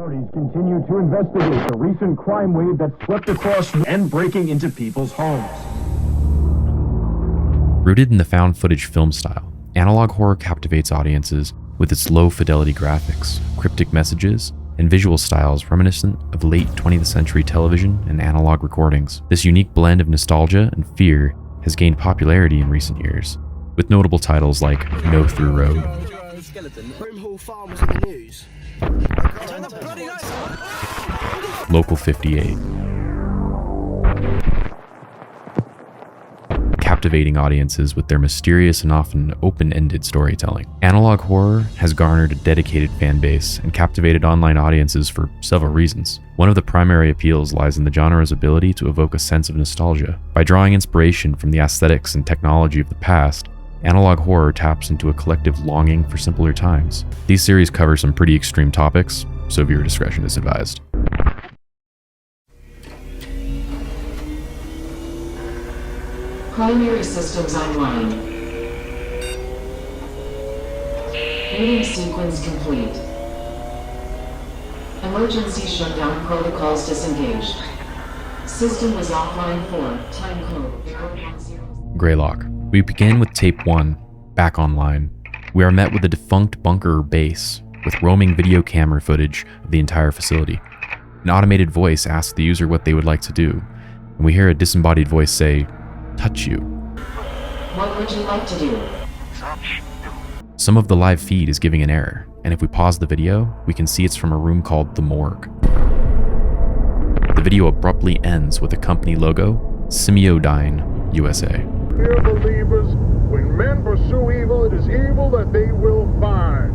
Authorities continue to investigate the recent crime wave that swept across and breaking into people's homes. Rooted in the found footage film style, analog horror captivates audiences with its low-fidelity graphics, cryptic messages, and visual styles reminiscent of late 20th century television and analog recordings. This unique blend of nostalgia and fear has gained popularity in recent years, with notable titles like No Through Road, Local 58, captivating audiences with their mysterious and often open-ended storytelling. Analog horror has garnered a dedicated fan base and captivated online audiences for several reasons. One of the primary appeals lies in the genre's ability to evoke a sense of nostalgia. By drawing inspiration from the aesthetics and technology of the past, analog horror taps into a collective longing for simpler times. These series cover some pretty extreme topics, so viewer discretion is advised. Primary systems online. Meeting sequence complete. Emergency shutdown protocols disengaged. System was offline for time code. Greylock. We begin with Tape 1, back online. We are met with a defunct bunker base with roaming video camera footage of the entire facility. An automated voice asks the user what they would like to do, and we hear a disembodied voice say, "Touch you." What would you like to do? Some of the live feed is giving an error, and if we pause the video, we can see it's from a room called the morgue. The video abruptly ends with a company logo, Semiodyne, USA. Dear believers, when men pursue evil, it is evil that they will find.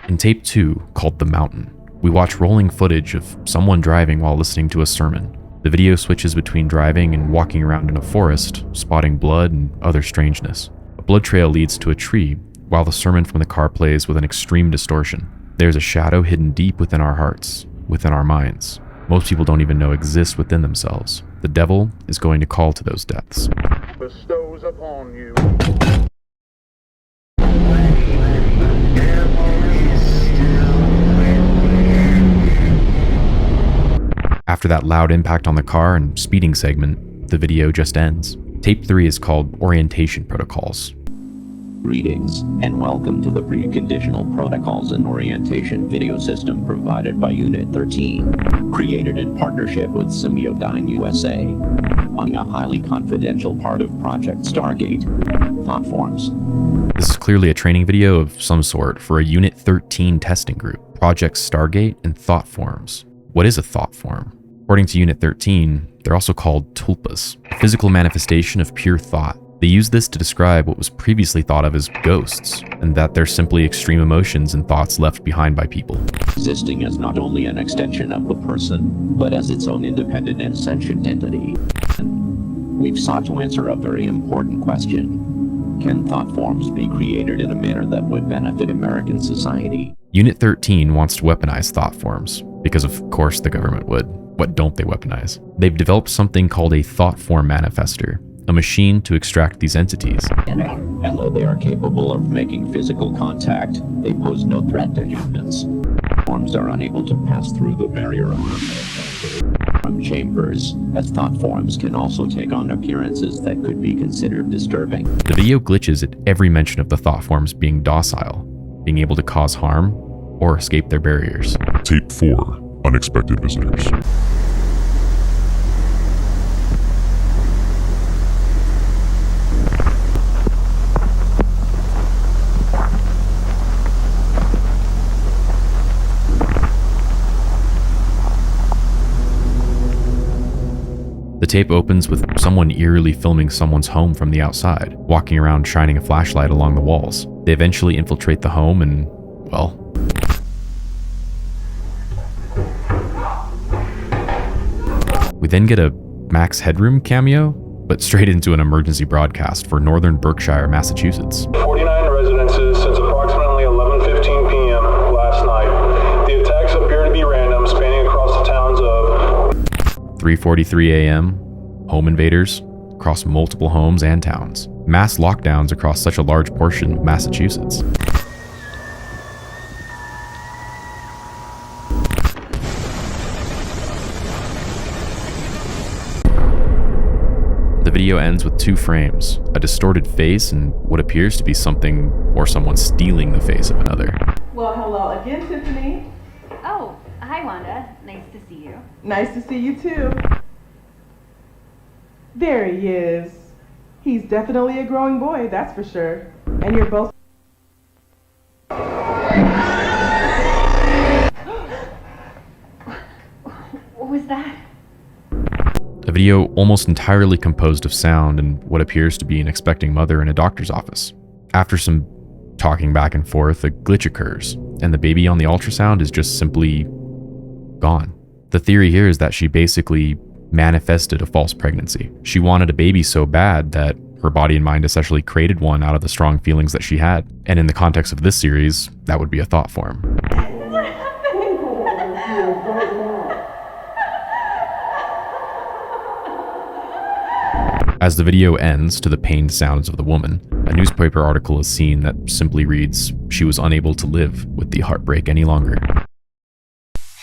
In Tape 2, called The Mountain, we watch rolling footage of someone driving while listening to a sermon. The video switches between driving and walking around in a forest, spotting blood and other strangeness. A blood trail leads to a tree, while the sermon from the car plays with an extreme distortion. There's a shadow hidden deep within our hearts, within our minds. Most people don't even know exists within themselves. The devil is going to call to those depths. Bestows upon you. After that loud impact on the car and speeding segment, the video just ends. Tape 3 is called Orientation Protocols. Greetings, and welcome to the Preconditional Protocols and Orientation video system provided by Unit 13, created in partnership with Semiodyne USA, on a highly confidential part of Project Stargate, Thoughtforms. This is clearly a training video of some sort for a Unit 13 testing group, Project Stargate and Thoughtforms. What is a thought form? According to Unit 13, they're also called tulpas, a physical manifestation of pure thought. They use this to describe what was previously thought of as ghosts, and that they're simply extreme emotions and thoughts left behind by people. Existing as not only an extension of the person, but as its own independent and sentient entity. We've sought to answer a very important question. Can thought forms be created in a manner that would benefit American society? Unit 13 wants to weaponize thought forms, because of course the government would. What don't they weaponize? They've developed something called a thought form manifester, a machine to extract these entities. And though they are capable of making physical contact, they pose no threat to humans. Forms are unable to pass through the barrier from chambers, as thought forms can also take on appearances that could be considered disturbing. The video glitches at every mention of the thought forms being docile, being able to cause harm, or escape their barriers. Tape 4, Unexpected Visitors. The tape opens with someone eerily filming someone's home from the outside, walking around shining a flashlight along the walls. They eventually infiltrate the home and, well, we then get a Max Headroom cameo, but straight into an emergency broadcast for northern Berkshire, Massachusetts. 49 residences since approximately 11:15 p.m. last night. 3:43 a.m., home invaders across multiple homes and towns. Mass lockdowns across such a large portion of Massachusetts. The video ends with 2 frames, a distorted face and what appears to be something or someone stealing the face of another. Well, hello again, Tiffany. Oh, hi Wanda. Nice to see you. Nice to see you too. There he is. He's definitely a growing boy, that's for sure. And you're both... What was that? A video almost entirely composed of sound and what appears to be an expecting mother in a doctor's office. After some talking back and forth, a glitch occurs, and the baby on the ultrasound is just simply gone. The theory here is that she basically manifested a false pregnancy. She wanted a baby so bad that her body and mind essentially created one out of the strong feelings that she had. And in the context of this series, that would be a thought form. As the video ends to the pained sounds of the woman, a newspaper article is seen that simply reads, "She was unable to live with the heartbreak any longer."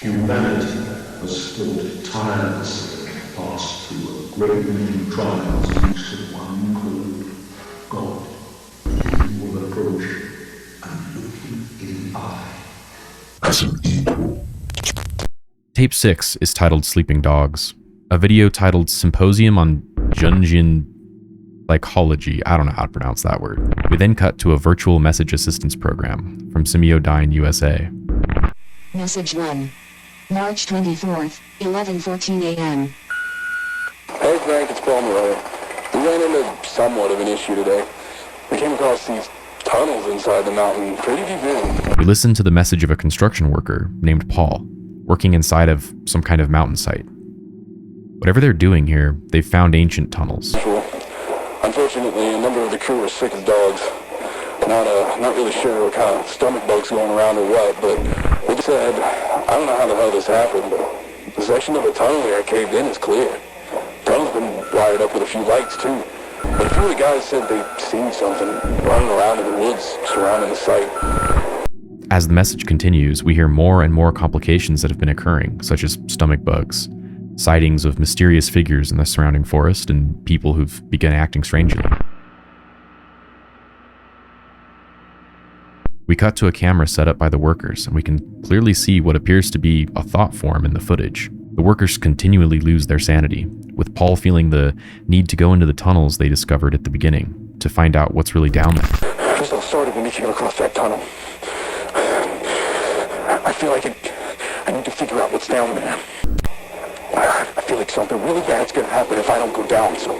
Humanity has fought tirelessly past through a great many trials each to one called God. He will approach and look him in the eye. As an equal. Tape 6 is titled Sleeping Dogs. A video titled Symposium on Jungian Psychology, I don't know how to pronounce that word. We then cut to a virtual message assistance program from Semiodyne USA. Message 1. March 24th, 11:14 a.m. Hey Frank, it's Paul Murray. We ran into somewhat of an issue today. We came across these tunnels inside the mountain, pretty deep in. We listened to the message of a construction worker named Paul, working inside of some kind of mountain site. Whatever they're doing here, they've found ancient tunnels. Unfortunately, a number of the crew are sick as dogs. Not really sure what kind of stomach bugs going around or what, but they just said, I don't know how the hell this happened, but the section of the tunnel here caved in is clear. The tunnel's been wired up with a few lights too. But a few of the guys said they'd seen something running around in the woods surrounding the site. As the message continues, we hear more and more complications that have been occurring, such as stomach bugs, sightings of mysterious figures in the surrounding forest, and people who've begun acting strangely. We cut to a camera set up by the workers, and we can clearly see what appears to be a thought form in the footage. The workers continually lose their sanity, with Paul feeling the need to go into the tunnels they discovered at the beginning to find out what's really down there. Just all started when you came across that tunnel. I feel like I need to figure out what's down there. I feel like something really bad's gonna happen if I don't go down, so...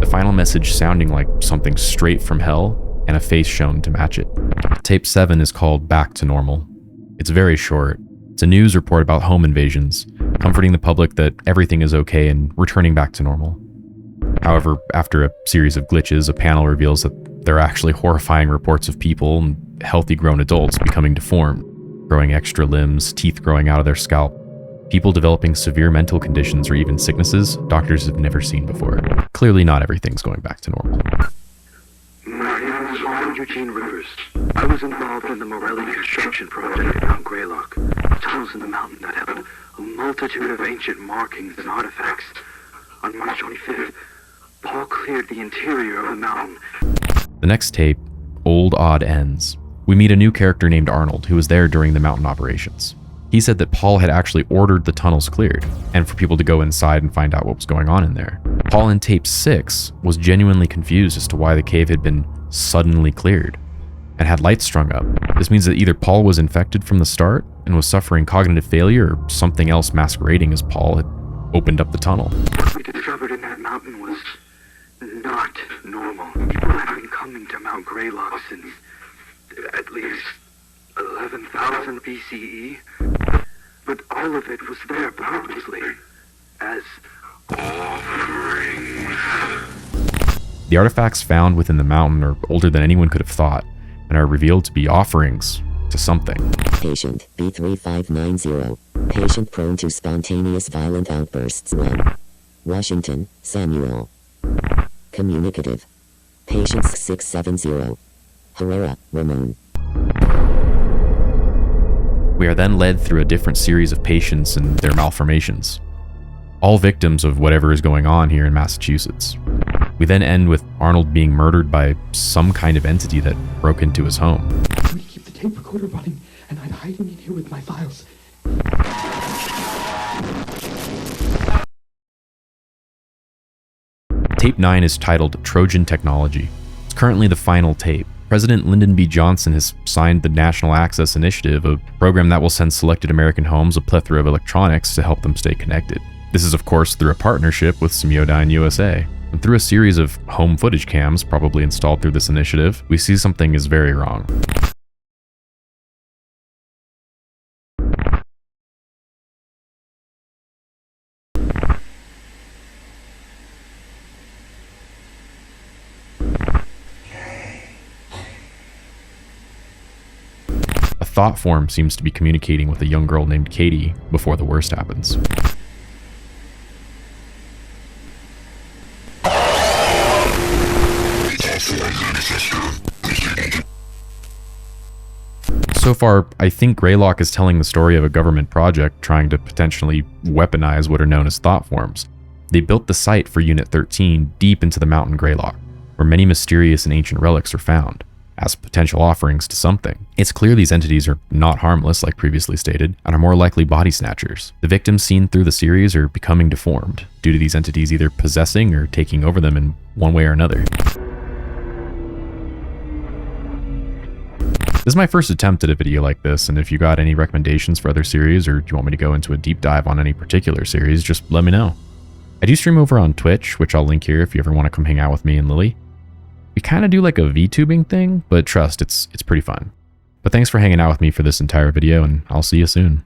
The final message sounding like something straight from hell, and a face shown to match it. Tape 7 is called Back to Normal. It's very short. It's a news report about home invasions, comforting the public that everything is okay and returning back to normal. However, after a series of glitches, a panel reveals that there are actually horrifying reports of people and healthy grown adults becoming deformed, growing extra limbs, teeth growing out of their scalp, people developing severe mental conditions or even sicknesses doctors have never seen before. Clearly not everything's going back to normal. My name is Ron Eugene Rivers. I was involved in the Morelli construction project at Mount Greylock, tunnels in the mountain that have a multitude of ancient markings and artifacts. On March 25th, Paul cleared the interior of the mountain. The next tape, Old Odd Ends. We meet a new character named Arnold who was there during the mountain operations. He said that Paul had actually ordered the tunnels cleared, and for people to go inside and find out what was going on in there. Paul in tape 6 was genuinely confused as to why the cave had been suddenly cleared, and had lights strung up. This means that either Paul was infected from the start and was suffering cognitive failure, or something else masquerading as Paul had opened up the tunnel. What we discovered in that mountain was not normal. People had been coming to Mount Greylock since at least 11,000 BCE, but all of it was there purposely as offerings. The artifacts found within the mountain are older than anyone could have thought, and are revealed to be offerings to something. Patient B3590. Patient prone to spontaneous violent outbursts 1. Washington, Samuel. Communicative. Patient 670. Herrera, Ramon. We are then led through a different series of patients and their malformations, all victims of whatever is going on here in Massachusetts. We then end with Arnold being murdered by some kind of entity that broke into his home. I'm going to keep the tape recorder running, and I'm hiding in here with my files. Tape 9 is titled Trojan Technology. It's currently the final tape. President Lyndon B. Johnson has signed the National Access Initiative, a program that will send selected American homes a plethora of electronics to help them stay connected. This is of course through a partnership with Semiodyne USA. And through a series of home footage cams probably installed through this initiative, we see something is very wrong. A thought form seems to be communicating with a young girl named Katie before the worst happens. So far, I think Greylock is telling the story of a government project trying to potentially weaponize what are known as thought forms. They built the site for Unit 13 deep into the Mount Greylock, where many mysterious and ancient relics are found, as potential offerings to something. It's clear these entities are not harmless, like previously stated, and are more likely body snatchers. The victims seen through the series are becoming deformed, due to these entities either possessing or taking over them in one way or another. This is my first attempt at a video like this, and if you got any recommendations for other series, or do you want me to go into a deep dive on any particular series, just let me know. I do stream over on Twitch, which I'll link here if you ever want to come hang out with me and Lily. We kind of do like a VTubing thing, but trust, it's pretty fun. But thanks for hanging out with me for this entire video, and I'll see you soon.